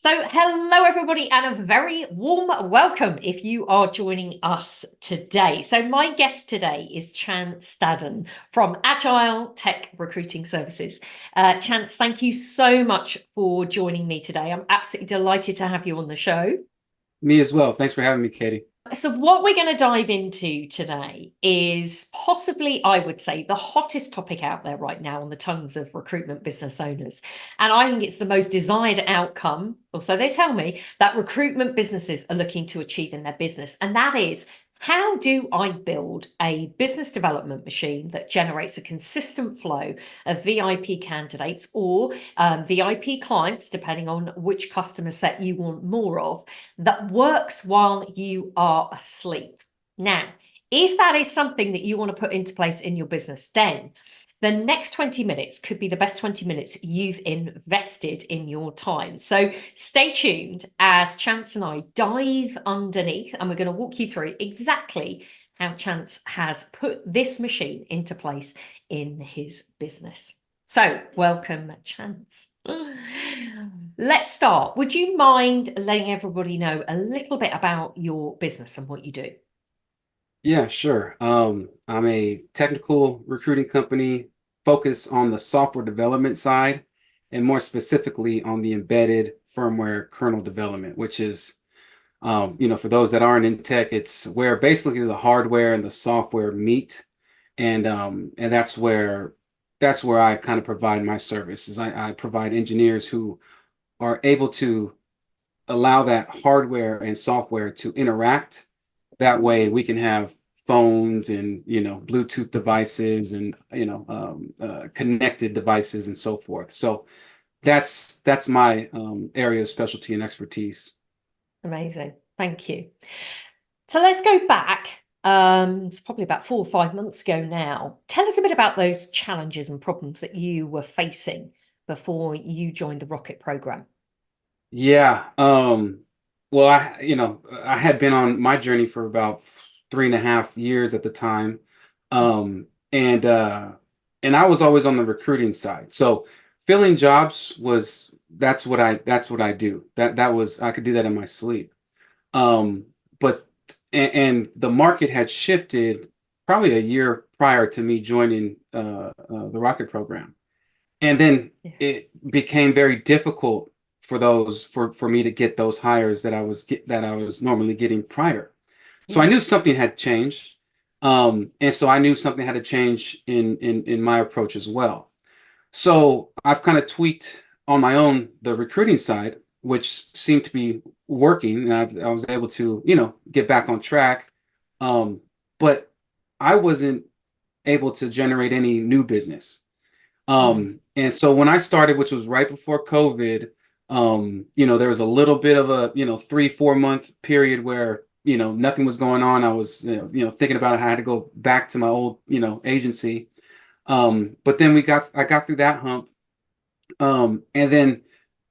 So, hello, everybody, and a very warm welcome if you are joining us today. So, my guest today is Chance Stadden from Agile Tech Recruiting Services. Chance, thank you so much for joining me today. I'm absolutely delighted to have you on the show. Me as well. Thanks for having me, Katie. So, what we're going to dive into today is possibly, I would say, the hottest topic out there right now on the tongues of recruitment business owners. And I think it's the most desired outcome, or so they tell me, that recruitment businesses are looking to achieve in their business. And that is, how do I build a business development machine that generates a consistent flow of VIP candidates or VIP clients, depending on which customer set you want more of, that works while you are asleep? Now, if that is something that you want to put into place in your business, then the next 20 minutes could be the best 20 minutes you've invested in your time. So stay tuned as Chance and I dive underneath, and we're going to walk you through exactly how Chance has put this machine into place in his business. So, welcome, Chance. Let's start. Would you mind letting everybody know a little bit about your business and what you do? Yeah, sure. I'm a technical recruiting company focused on the software development side and more specifically on the embedded firmware kernel development, which is, for those that aren't in tech, it's where basically the hardware and the software meet. And that's where I kind of provide my services. I provide engineers who are able to allow that hardware and software to interact. That way we can have phones and, Bluetooth devices and, connected devices and so forth. So that's my area of specialty and expertise. Amazing. Thank you. So let's go back. It's probably about 4 or 5 months ago now. Tell us a bit about those challenges and problems that you were facing before you joined the Rocket program. Yeah. Well, I had been on my journey for about 3.5 years at the time. And I was always on the recruiting side. So filling jobs was that's what I do. That was I could do that in my sleep. But and the market had shifted probably a year prior to me joining the Rocket program. And then Yeah. it became very difficult for me to get those hires that I was normally getting prior. So I Yeah. knew something had changed. And so I knew something had to change in my approach as well. So I've kind of tweaked on my own the recruiting side, which seemed to be working, and I was able to, get back on track. But I wasn't able to generate any new business. Mm. And so when I started, which was right before COVID, there was a little bit of a, 3, 4 month period where, nothing was going on. I was, thinking about how I had to go back to my old, agency. But then I got through that hump. And then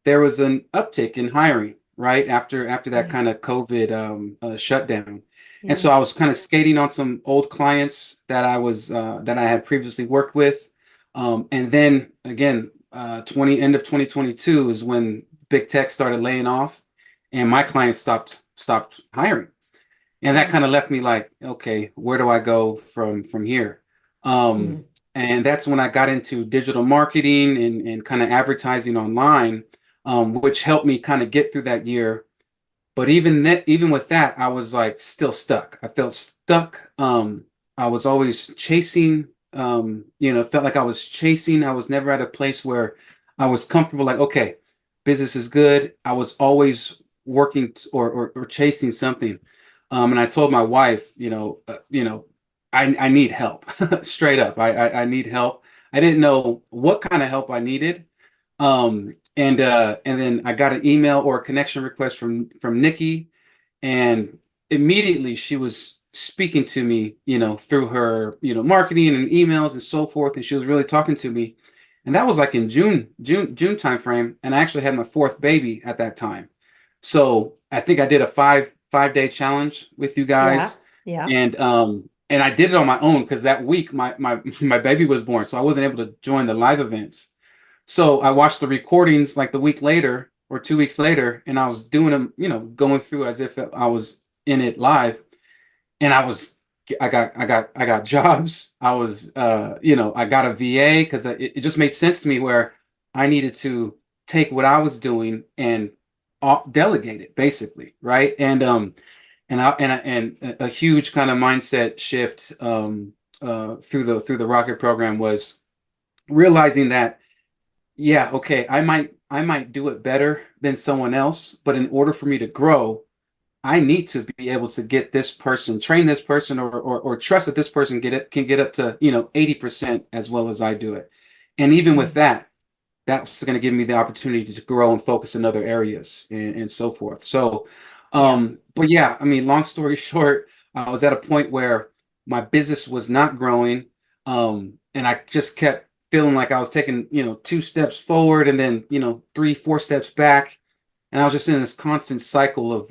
there was an uptick in hiring right after that Yeah. kind of COVID shutdown. And Yeah. so I was kind of skating on some old clients that I had previously worked with. And then again, 20 end of 2022 is when big tech started laying off, and my clients stopped hiring. And that Mm. kind of left me like, okay, where do I go from here? Um, Mm. and that's when I got into digital marketing and kind of advertising online, which helped me kind of get through that year. But even with that, I was like still stuck. I felt stuck. I was always chasing, felt like I was chasing. I was never at a place where I was comfortable, like, okay, business is good. I was always working or chasing something. And I told my wife, I need help. Straight up. I need help. I didn't know what kind of help I needed. And then I got an email or a connection request from Nikki, and immediately she was speaking to me, through her, marketing and emails and so forth, and she was really talking to me. And that was like in June timeframe, and I actually had my fourth baby at that time. So I think I did a five day challenge with you Yeah. guys, Yeah. and I did it on my own because that week my baby was born, so I wasn't able to join the live events. So I watched the recordings like the week later, or 2 weeks later, and I was doing them, going through as if I was in it live, and I got jobs. I got a VA because it just made sense to me where I needed to take what I was doing and delegate it basically, right? And a huge kind of mindset shift through the Rocket program was realizing that, yeah, okay, I might do it better than someone else, but in order for me to grow, I need to be able to get this person, train this person, or trust that this person can get up to 80% as well as I do it. And even with Mm. that, that's going to give me the opportunity to grow and focus in other areas and so forth. So, Yeah. but yeah, I mean, long story short, I was at a point where my business was not growing, and I just kept feeling like I was taking, 2 steps forward and then, 3, 4 steps back, and I was just in this constant cycle of,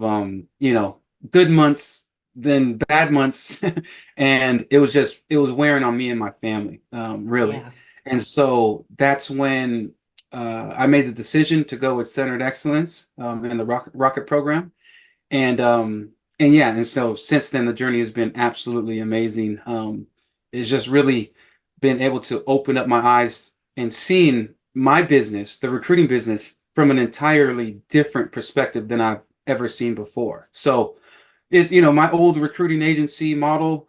good months, then bad months, and it was wearing on me and my family, really. Yeah. And so that's when I made the decision to go with Centered Excellence in the Rocket program, and yeah, and so since then the journey has been absolutely amazing. It's just really been able to open up my eyes and seeing my business, the recruiting business, from an entirely different perspective than I've ever seen before. So is my old recruiting agency model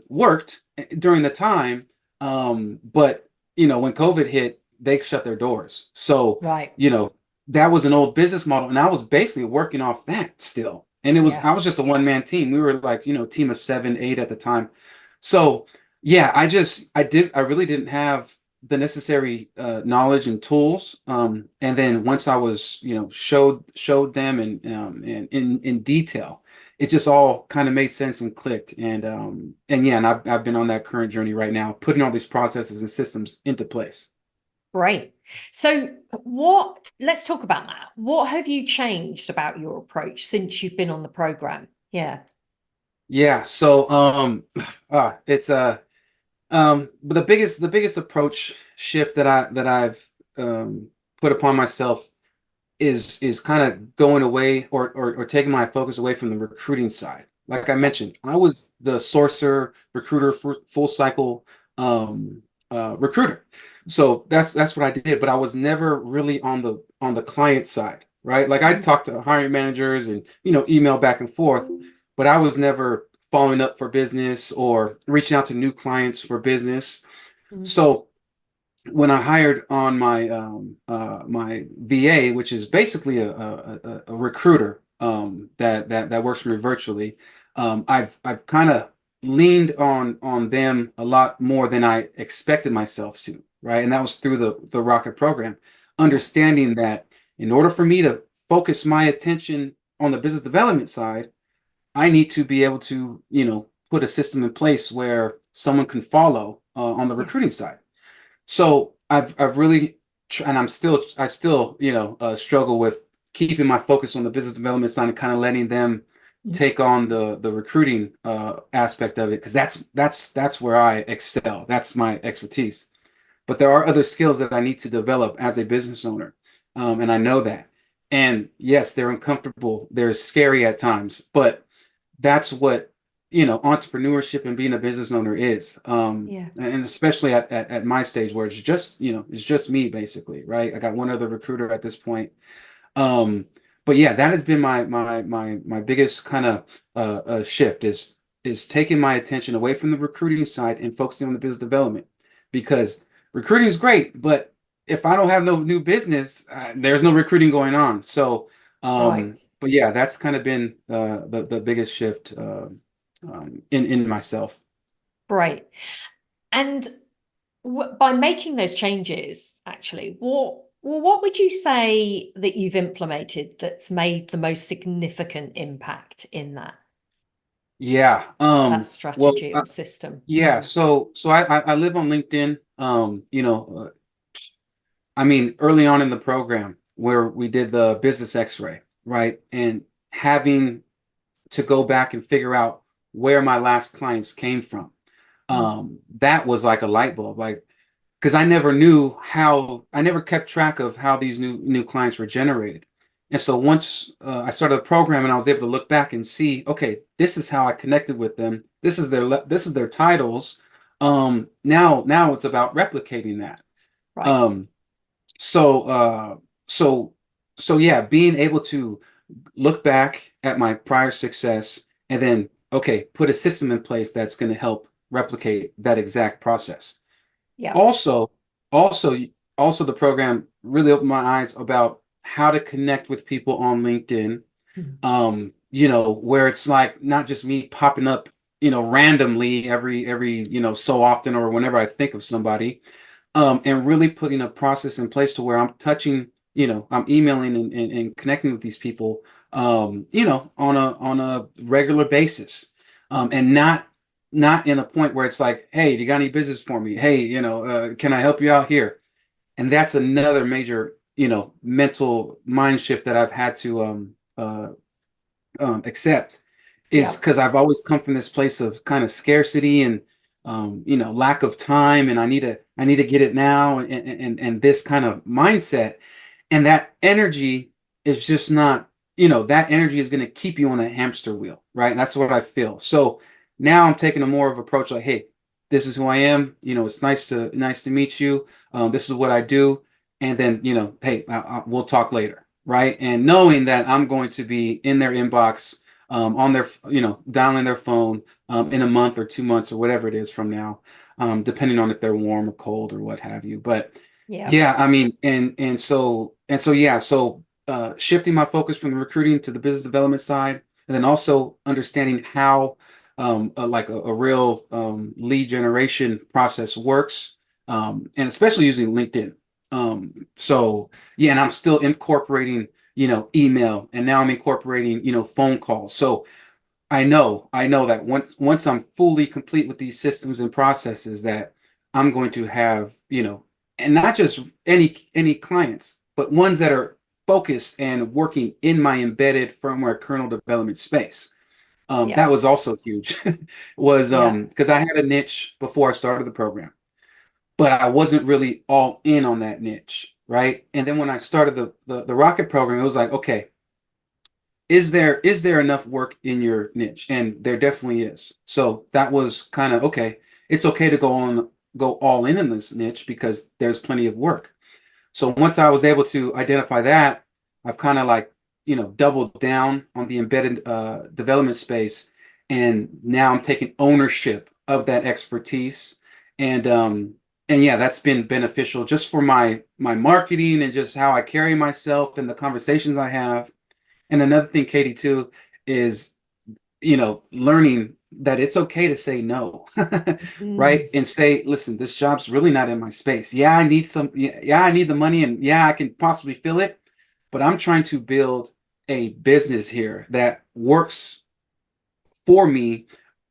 worked during the time, but when COVID hit, they shut their doors. So Right. you know that was an old business model, and I was basically working off that still. And Yeah. I was just a one-man team. We were like, team of 7, 8 at the time. So yeah, I really didn't have the necessary knowledge and tools. And then once I was, showed them and in detail, it just all kind of made sense and clicked. And yeah, and I've been on that current journey right now, putting all these processes and systems into place. Great. So let's talk about that. What have you changed about your approach since you've been on the program? Yeah. Yeah, so it's but the biggest approach shift that I've put upon myself is kind of going away, or taking my focus away from the recruiting side. Like I Yeah. mentioned, I was the sourcer, recruiter, full cycle recruiter. So that's what I did, but I was never really on the client side, right? Like I Mhm. talked to hiring managers and email back and forth, but I was never following up for business or reaching out to new clients for business. Mhm. So when I hired on my VA, which is basically a recruiter that works for me virtually, I've kind of leaned on them a lot more than I expected myself to, right? And that was through the Rocket program, Yeah. understanding that in order for me to focus my attention on the business development side, I need to be able to, put a system in place where someone can follow on the Yeah. recruiting side. So I've really and I still struggle with keeping my focus on the business development side and kind of letting them Mhm. take on the recruiting aspect of it, because that's where I excel. That's my expertise. But there are other skills that I need to develop as a business owner, and I know that. And yes, they're uncomfortable. They're scary at times, but that's what entrepreneurship and being a business owner is, Yeah. and especially at my stage where it's just me basically, right? I got one other recruiter at this point, um but yeah, that has been my biggest kind of shift, is taking my attention away from the recruiting side and focusing on the business development, because recruiting is great, but if I don't have no new business, there's no recruiting going on. So Right. but yeah, that's kind of been the biggest shift in myself. Right. And by making those changes, actually, what would you say that you've implemented that's made the most significant impact in Yeah. that Well, strategy or system? yeah. So I live on LinkedIn. I mean, early on in the program where we did the business X-ray, right? And having to go back and figure out where my last clients came from. Mm. That was like a light bulb, like, because I never kept track of how these new clients were generated. And so once I started the program and I was able to look back and see, okay, this is how I connected with them. This is their titles. Now it's about replicating that. Right. Um, so so so yeah, being able to look back at my prior success and then okay, put a system in place that's going to help replicate that exact process. Yeah. Also, also, also the program really opened my eyes about how to connect with people on LinkedIn. Mhm. Where it's like not just me popping up, randomly every, so often or whenever I think of somebody, and really putting a process in place to where I'm touching, I'm emailing and connecting with these people, on a regular basis, and not in a point where it's like, hey, you got any business for me? Hey, can I help you out here? And that's another major, mental mind shift that I've had to accept is Yeah. because I've always come from this place of kind of scarcity and lack of time, and I need to get it now, and this kind of mindset, and that energy is just not, that energy is going to keep you on a hamster wheel, right? And that's what I feel. So now I'm taking a more of approach like, hey, this is who I am. It's nice to meet you. This is what I do, and then hey, we'll talk later, right? And knowing that I'm going to be in their inbox, on their, dialing their phone, in a month or 2 months or whatever it is from now, depending on if they're warm or cold or what have you. But Yeah. yeah, I mean, and so yeah, so shifting my focus from the recruiting to the business development side, and then also understanding how like a real lead generation process works, and especially using LinkedIn. So yeah, and I'm still incorporating, email, and now I'm incorporating, phone calls. So I know that once I'm fully complete with these systems and processes, that I'm going to have, and not just any clients, but ones that are focused and working in my embedded firmware kernel development space. Yeah. That was also huge. Was Yeah. because I had a niche before I started the program, but I wasn't really all in on that niche, right? And then when I started the Rocket program, it was like, okay, is there enough work in your niche? And there definitely is. So that was kind of okay. It's okay to go all in this niche because there's plenty of work. So once I was able to identify that, I've kind of like, doubled down on the embedded development space, and now I'm taking ownership of that expertise, and yeah, that's been beneficial just for my marketing and just how I carry myself and the conversations I have. And another thing, Katie, too, is, learning that it's okay to say no, Mm. right? And say, listen, this job's really not in my space. Yeah, I need yeah, I need the money, and yeah, I can possibly fill it, but I'm trying to build a business here that works for me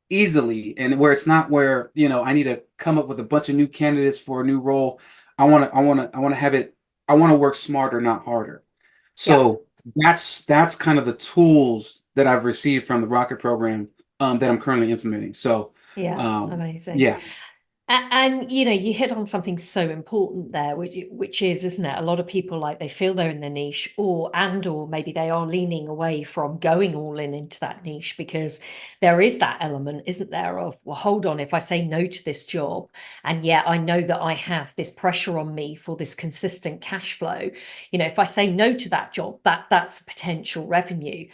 easily, and where it's not where, I need to come up with a bunch of new candidates for a new role. I want to have it. I want to work smarter, not harder. Yeah. So that's kind of the tools that I've received from the Rocket program, that I'm currently implementing. So Yeah. um, Amazing. yeah, And you hit on something so important there, which is, isn't it? A lot of people like they feel they're in the niche, or maybe they are leaning away from going all in into that niche because there is that element, isn't there, of, well, hold on, if I say no to this job, and yet I know that I have this pressure on me for this consistent cash flow, if I say no to that job, that's potential revenue.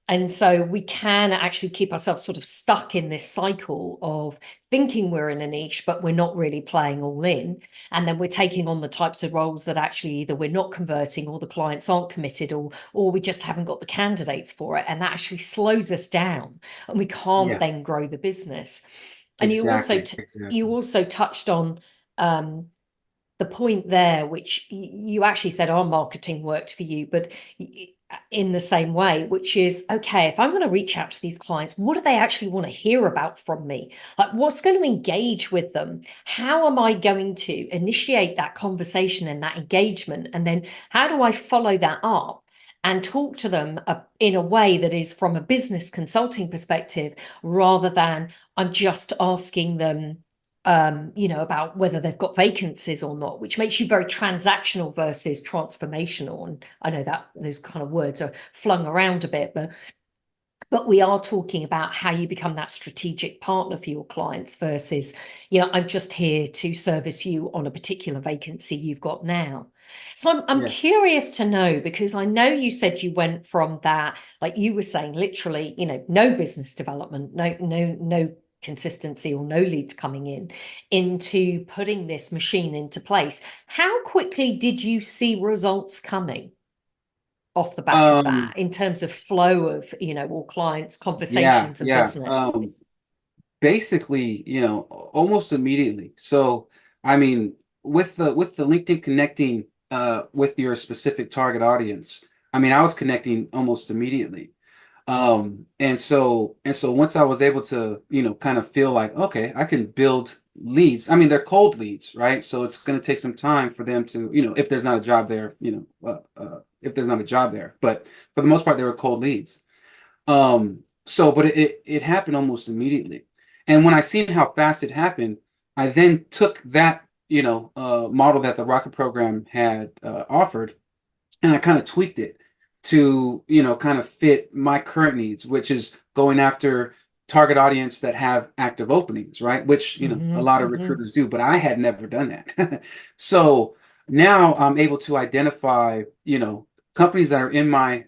And so we can actually keep ourselves sort of stuck in this cycle of thinking we're in a niche, but we're not really playing all in. And then we're taking on the types of roles that actually either we're not converting, or the clients aren't committed, or we just haven't got the candidates for it. And that actually slows us down, and we can't yeah, then grow the business. And exactly, you exactly. also touched on um, the point there, which you actually said our marketing worked for you, but in the same way, which is, okay, if I'm going to reach out to these clients, what do they actually want to hear about from me? Like, what's going to engage with them? How am I going to initiate that conversation and that engagement? And then how do I follow that up and talk to them in a way that is from a business consulting perspective, rather than I'm just asking them about whether they've got vacancies or not, which makes you very transactional versus transformational. And I know that those kind of words are flung around a bit, but we are talking about how you become that strategic partner for your clients versus, I'm just here to service you on a particular vacancy you've got now. So I'm Yeah. curious to know, because I know you said you went from that, like you were saying, literally, no business development, no consistency or no leads coming in, into putting this machine into place. How quickly did you see results coming off the back of Um, that in terms of flow of, all clients, yeah, conversations, and yeah. business? Basically, almost immediately. So, I mean, with the LinkedIn connecting with your specific target audience, I mean, I was connecting almost immediately. And so once I was able to, kind of feel like, okay, I can build leads. I mean, they're cold leads, right? So it's going to take some time for them to, if there's not a job there, if there's not a job there. But for the most part, they were cold leads. But it happened almost immediately. And when I seen how fast it happened, I then took that, model that the Rocket program had offered, and I kind of tweaked it to, kind of fit my current needs, which is going after target audience that have active openings, right? Which, a lot of recruiters do, but I had never done that. So now I'm able to identify, companies that are in my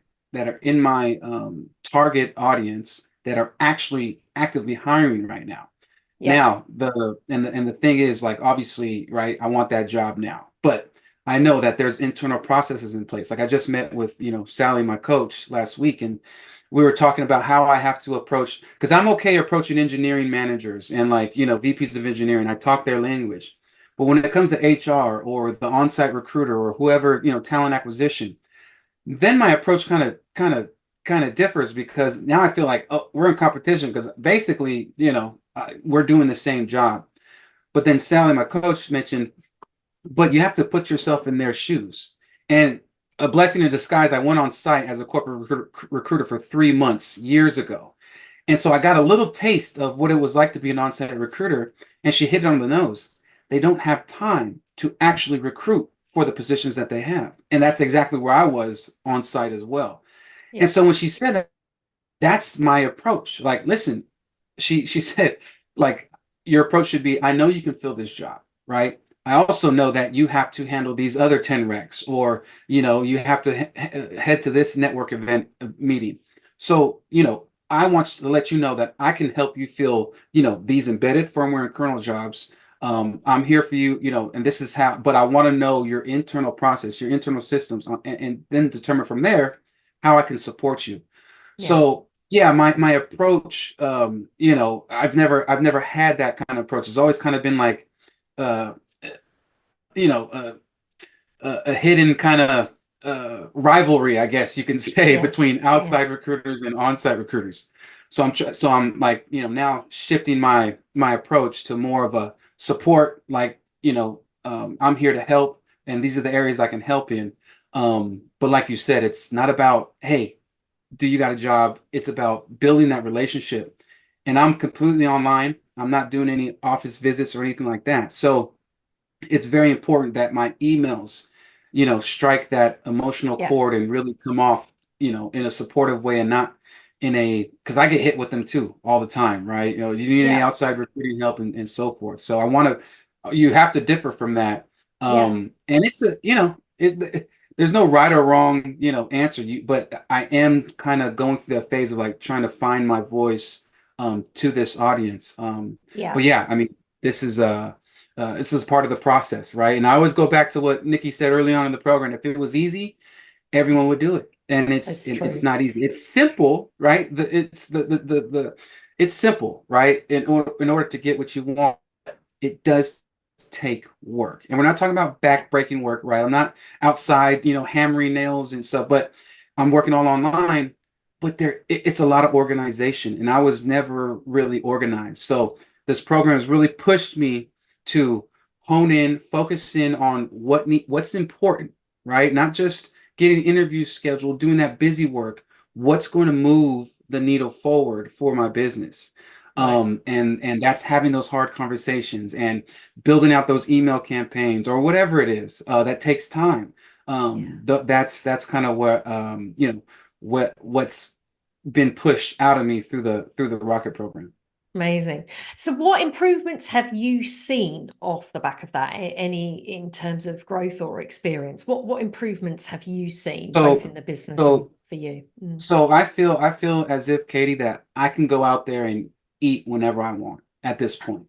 target audience that are actually actively hiring right now. Yeah. Now, the thing is, like, obviously, right, I want that job now, but I know that there's internal processes in place. Like, I just met with, Sally, my coach, last week, and we were talking about how I have to approach, because I'm okay approaching engineering managers and, like, VPs of engineering. I talk their language. But when it comes to HR or the on-site recruiter or whoever, talent acquisition, then my approach kind of differs, because now I feel like, oh, we're in competition, because basically, we're doing the same job. But then Sally, my coach, mentioned, but you have to put yourself in their shoes. And a blessing in disguise, I went on site as a corporate recruiter for 3 months years ago. And so I got a little taste of what it was like to be an on-site recruiter, and she hit it on the nose. They don't have time to actually recruit for the positions that they have. And that's exactly where I was on site as well. And Yeah. so when she said that, that's my approach. Like, listen, she said, like, your approach should be, I know you can fill this job, right? I also know that you have to handle these other 10 recs, or, you have to head to this network event meeting. So, I want to let you know that I can help you fill, these embedded firmware and kernel jobs. I'm here for you, and this is how, but I want to know your internal process, your internal systems, and then determine from there how I can support you. Yeah. So yeah, my approach, I've never had that kind of approach. It's always kind of been like, uh, you know, uh, a hidden kind of rivalry, I guess you can say, Yeah. between Yeah. outside recruiters and on-site recruiters. So I'm like, now shifting my approach to more of a support, like, I'm here to help, and these are the areas I can help in. But like you said, it's not about, hey, do you got a job? It's about building that relationship. And I'm completely online. I'm not doing any office visits or anything like that. So it's very important that my emails, strike that emotional Yeah. chord and really come off, in a supportive way, and not because I get hit with them too all the time, right? Do you need any Yeah. outside recruiting help, and so forth. So you have to differ from that. Yeah. And it's there's no right or wrong, answer. But I am kind of going through that phase of, like, trying to find my voice, to this audience. Yeah. But yeah, I mean, this is this is part of the process, right? And I always go back to what Nikki said early on in the program. If it was easy, everyone would do it. And It's it's true. not easy. It's simple, right? It's simple, right? In order to get what you want, it does take work. And we're not talking about Yeah. back-breaking work, right? I'm not outside, hammering nails and stuff, but I'm working all online. But it's a lot of organization, and I was never really organized. So this program has really pushed me to hone in, focus in on what's important, right? Not just getting interviews scheduled, doing that busy work. What's going to move the needle forward for my business? Right. And that's having those hard conversations and building out those email campaigns or whatever it is that takes time. Yeah. That's kind of what what's been pushed out of me through the Rocket program. Amazing. So what improvements have you seen off the back of that? Any in terms of growth or experience? What improvements have you seen both in So the business and so for you? Mm. so I feel as if, Katie, that I can go out there and eat whenever I want at this point.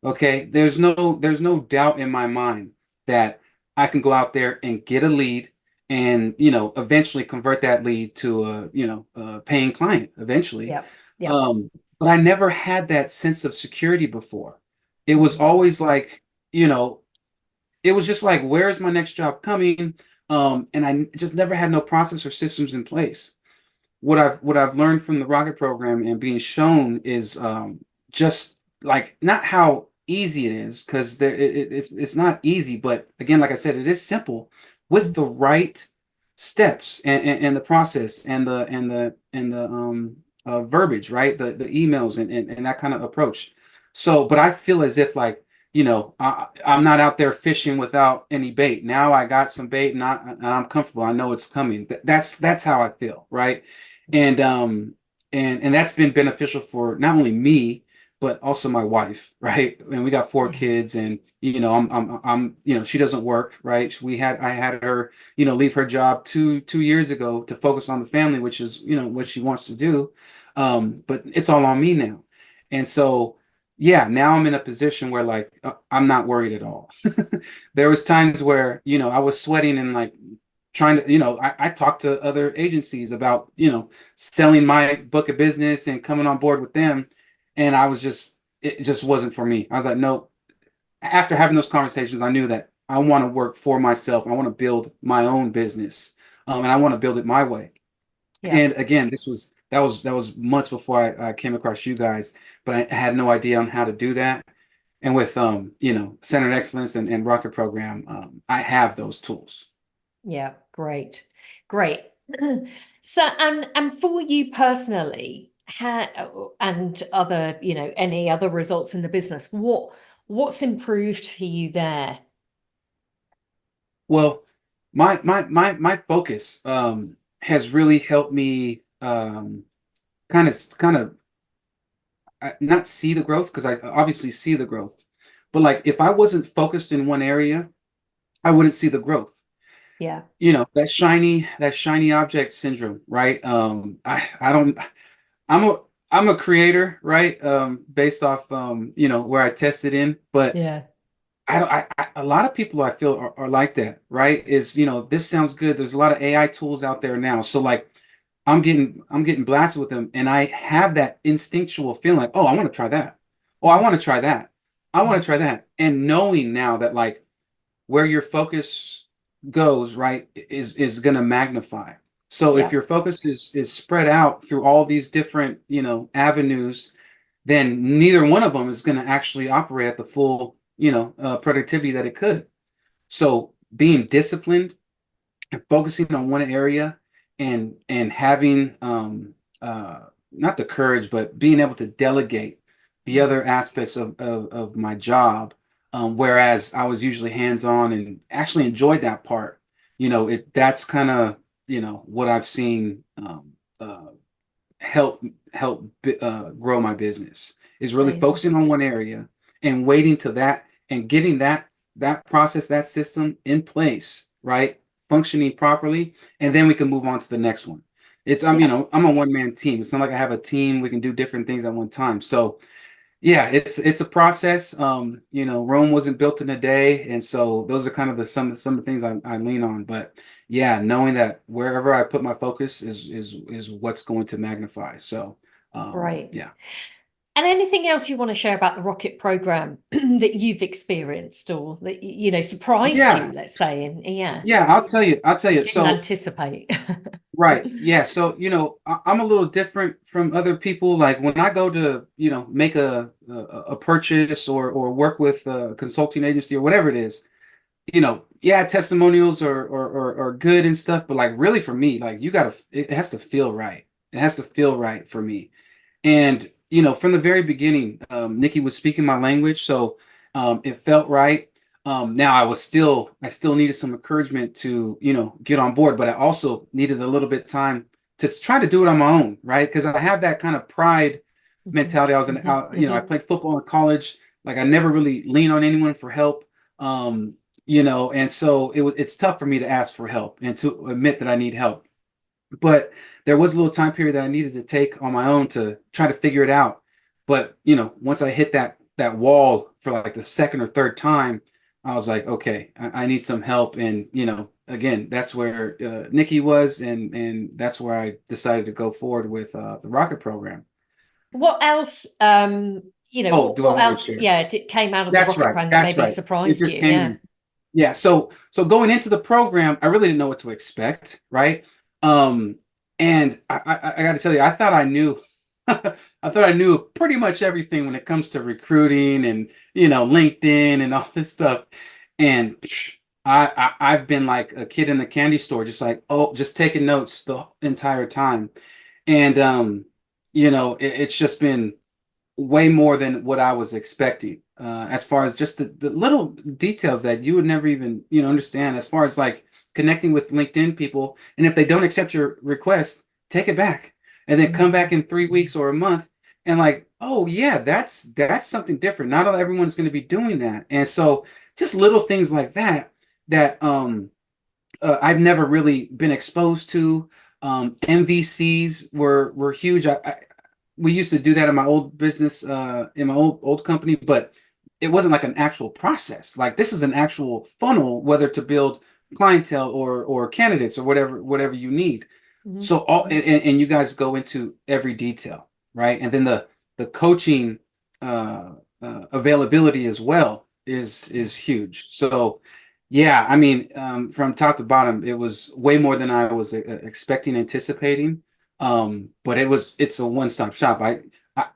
Okay, there's no doubt in my mind that I can go out there and get a lead and eventually convert that lead to a paying client eventually. Yep. Yep. Um, but I never had that sense of security before. It was Mm. always like, you know, it was just like, where's my next job coming? And I just never had no process or systems in place. What I've learned from the Rocket program and being shown is just like not how easy it is, because it's not easy, but again, like I said, it is simple with Mm. the right steps and the process and the verbiage, right? The emails and that kind of approach. So, but I feel as if like, I'm not out there fishing without any bait. Now I got some bait and I'm comfortable. I know it's coming. That's how I feel, right? And and that's been beneficial for not only me but also my wife, right? And we got four Yeah. kids, and I'm she doesn't work, right? I had her leave her job two years ago to focus on the family, which is what she wants to do. But it's all on me now, and so yeah, now I'm in a position where like I'm not worried at all. There was times where I was sweating and like trying to, I talked to other agencies about, selling my book of business and coming on board with them. And it just wasn't for me. I was like, no, after having those conversations, I knew that I want to work for myself. I want to build my own business. And I want to build it my way. Yeah. And again, that was months before I came across you guys, but I had no idea on how to do that. And with, Centered Excellence and Rocket Program, I have those tools. Yeah. Great. Great. So and for you personally, and other, any other results in the business, what's improved for you there? Well, my focus has really helped me kind of not see the growth, because I obviously see the growth, but like if I wasn't focused in one area, I wouldn't see the growth. Yeah. That shiny object syndrome, right? I don't I'm a I'm a creator, right? Based off where I tested in, but Yeah. I don't. A lot of people I feel are like that, right? Is this sounds good. There's a lot of AI tools out there now, so like I'm getting blasted with them, and I have that instinctual feeling like, oh, I want to try that. Oh, I Mm. want to try that. I want Mm. to try that. And knowing now that like where your focus goes, right, is going to magnify. So if Yeah. your focus is spread out through all these different avenues, then neither one of them is going to actually operate at the full, productivity that it could. So being disciplined and focusing on one area and having not the courage, but being able to delegate the Mm. other aspects of my job, whereas I was usually hands-on and actually enjoyed that part. That's kind of what I've seen help grow my business, is really Amazing. focusing on one area and waiting to that and getting that process, that system in place, right, functioning properly, and then we can move on to the next one. Yeah. I'm a one-man team. It's not like I have a team. We can do different things at one time. So yeah, it's a process. Rome wasn't built in a day, and so those are kind of some of the things I lean on. But yeah, knowing that wherever I put my focus is what's going to magnify. So Great. yeah, And anything else you want to share about the Rocket program that you've experienced or that surprised yeah, you, let's say, and yeah, yeah. I'll tell you. didn't So anticipate. right, yeah. So I'm a little different from other people. Like when I go to make a purchase or work with a consulting agency or whatever it is, yeah, testimonials are good and stuff, but like really for me, like it has to feel right. It has to feel right for me. And from the very beginning, Nikki was speaking my language, so it felt right. Now I still needed some encouragement to, get on board, but I also needed a little bit time to try to do it on my own, right? Because I have that kind of pride Mhm, mentality. I was mhm, I mhm. played football in college. Like I never really lean on anyone for help. Um, and so it's tough for me to ask for help and to admit that I need help. But there was a little time period that I needed to take on my own to try to figure it out. But once I hit that wall for like the second or third time, I was like, okay, I need some help. And again, that's where Nikki was, and that's where I decided to go forward with the Rocket program. What else, Oh, do I what want to else, share? yeah, came out of the That's rocket right. program that That's maybe right. It surprised just you? came to Yeah. me. Yeah, so going into the program, I really didn't know what to expect, right? Um, and I got to tell you, I thought I knew, I thought I knew pretty much everything when it comes to recruiting and LinkedIn and all this stuff. And I've been like a kid in the candy store, just like, oh, just taking notes the entire time. And it's just been way more than what I was expecting. As far as just the little details that you would never even, understand, as far as like connecting with LinkedIn people. And if they don't accept your request, take it back and then come back Mhm. in 3 weeks or a month and like, oh yeah, that's something different. Not all everyone's going to be doing that. And so just little things like that that I've never really been exposed to. MVCs were huge. We used to do that in my old business, in my old company, but it wasn't like an actual process. Like this is an actual funnel, whether to build clientele or candidates or whatever you need. Mhm, So all mhm. and you guys go into every detail, right? And then the coaching uh, availability as well Yeah. is huge. So yeah, I mean, from top to bottom, it was way more than I was expecting, anticipating. But it's a one-stop shop.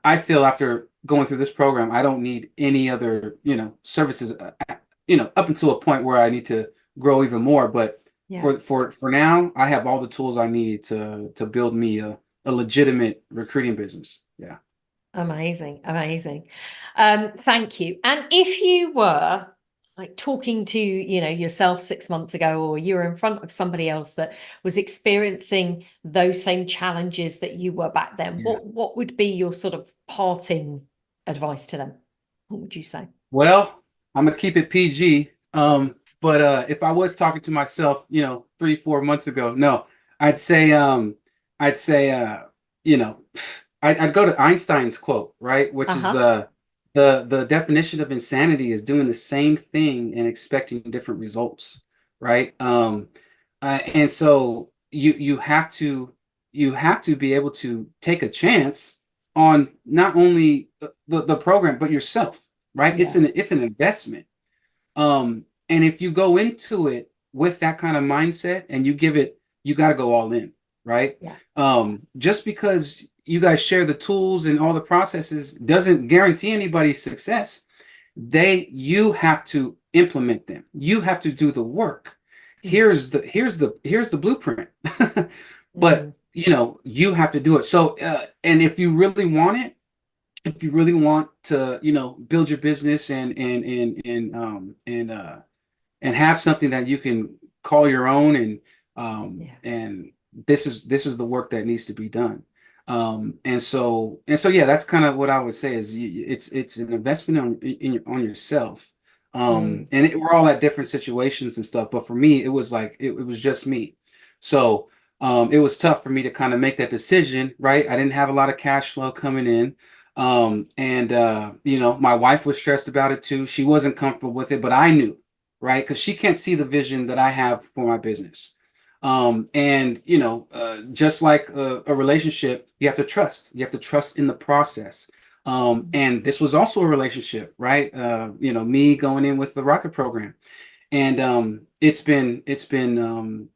I feel after going through this program, I don't need any other, services, up until a point where I need to grow even more. But Yeah. for now, I have all the tools I need to build me a legitimate recruiting business. Yeah. Amazing, amazing. Thank you. And if you were like talking to, yourself 6 months ago, or you were in front of somebody else that was experiencing those same challenges that you were back then, Yeah. what would be your sort of parting advice to them? What would you say? Well, I'm gonna keep it PG. But if I was talking to myself, 3, 4 months ago, no, I'd say, I'd say, you know, I'd go to Einstein's quote, right? Which is Uh-huh. the definition of insanity is doing the same thing and expecting different results, right? And so you have to be able to take a chance on not only the program but yourself, right? It's Yeah. an investment. And if you go into it with that kind of mindset and you got to go all in, right? Yeah. Just because you guys share the tools and all the processes doesn't guarantee anybody's success. You have to implement them. You have to do the work. Mm, Here's the blueprint. mm, But you have to do it. So and if you really want to, build your business and have something that you can call your own, yeah. and this is the work that needs to be done. And so yeah, that's kind of what I would say is it's an investment on yourself. Mm, We're all at different situations and stuff, but for me, it was like it was just me. So it was tough for me to kind of make that decision, right? I didn't have a lot of cash flow coming in. And my wife was stressed about it too. She wasn't comfortable with it, but I knew, right? Because she can't see the vision that I have for my business. And just like a relationship, you have to trust. You have to trust in the process. And this was also a relationship, right? Me going in with the Rocket program, and it's been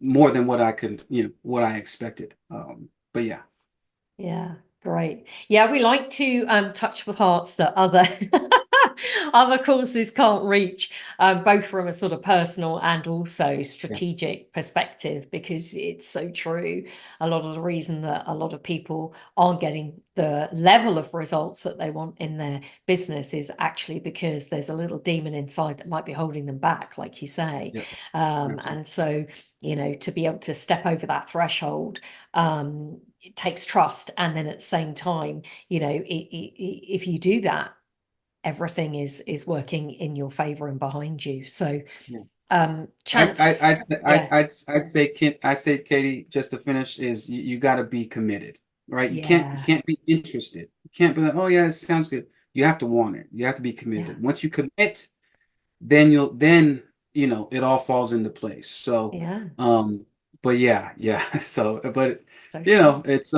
more than what I could, what I expected. But yeah. yeah. Great. Yeah, we like to touch the parts that other other courses can't reach, both from a sort of personal and also Yeah, strategic perspective, because it's so true. A lot of the reason that a lot of people aren't getting the level of results that they want in their business is actually because there's a little demon inside that might be holding them back, like you say. yeah, absolutely. And so, to be able to step over that threshold, it takes trust. And then at the same time, if you do that, everything is working in your favor and behind you. So, Yeah. chances, yeah, I'd say, Katie, just to finish, is you got to be committed, right? You yeah, can't be interested. You can't be like, oh yeah, it sounds good. You have to want it. You have to be yeah, committed. Once you commit, then it all falls into place. So, yeah, but yeah. So, but so true. it's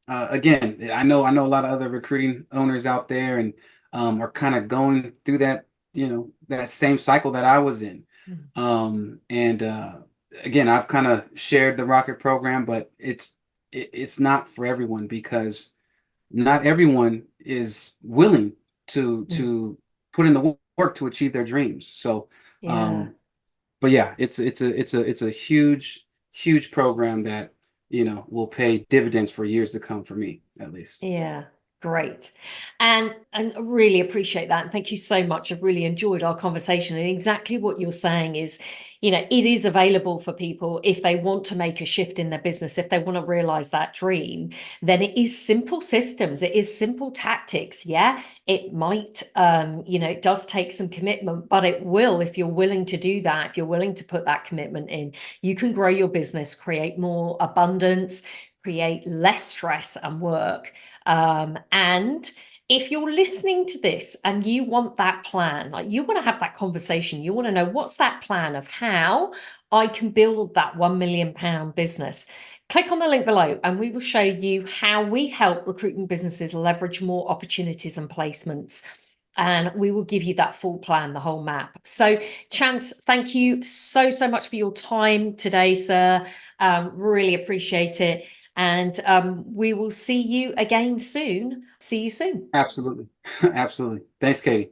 again, I know a lot of other recruiting owners out there, and are kind of going through that, that same cycle that I was in. Mm, And again, I've kind of shared the Rocket program, but it's not for everyone, because not everyone is willing mm, to put in the work to achieve their dreams. So, yeah. um, but yeah, it's a huge program that will pay dividends for years to come, for me at least. Yeah, great. And I really appreciate that. And thank you so much. I've really enjoyed our conversation. And exactly what you're saying is, it is available for people if they want to make a shift in their business, if they want to realize that dream, then it is simple systems, it is simple tactics. Yeah, it might it does take some commitment, but it will, if you're willing to do that, if you're willing to put that commitment in, you can grow your business, create more abundance, create less stress and work. And if you're listening to this and you want that plan, like you want to have that conversation, you want to know what's that plan of how I can build that £1 million business, click on the link below and we will show you how we help recruitment businesses leverage more opportunities and placements. And we will give you that full plan, the whole map. So, Chance, thank you so much for your time today, sir. Really appreciate it. And we will see you again soon. See you soon. Absolutely. Absolutely. Thanks, Katie.